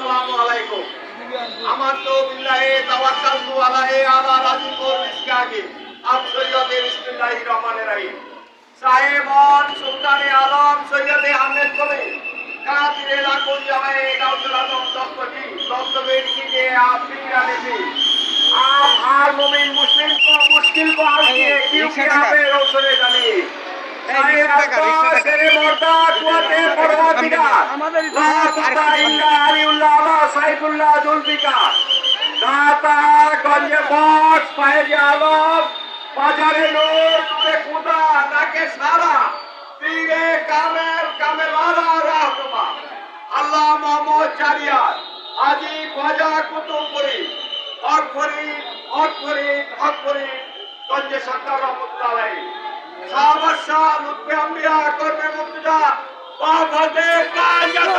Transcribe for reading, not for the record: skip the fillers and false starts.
আসসালামু আলাইকুম। আমানতু বিল্লাহি তাওয়াক্কালতু আলাইহি আলা রাজিকুল মিসকাকি আব সৈয়দ বিসমিল্লাহির রহমানির রহিম। সাহেবান সুলতানে আলম সৈয়দ আহমেদ কবি কাদির লাকুল জামায়ে গাউসুল আজম দস্তগি दस्तगीर कीजिए आप पीराने भी आप हर मोमिन मुस्लिम को मुश्किल को हल किए क्योंकि आपे रोशने जमी বাজারে নূর নূরে খুদা তাকে সারা পীরে কামেল কামেলওয়ালা রাহনুমা আল্লাহ মোহাম্মদ চারিয়ার আজি খাজা কুতুবপুরি হক ফরিদ গঞ্জে সরকার রহমতুল্লাহ আলাইহি সাহাবাত শাহ লুৎফে আম্বিয়া কর্মে মুর্তজা বাফাতে কায়াত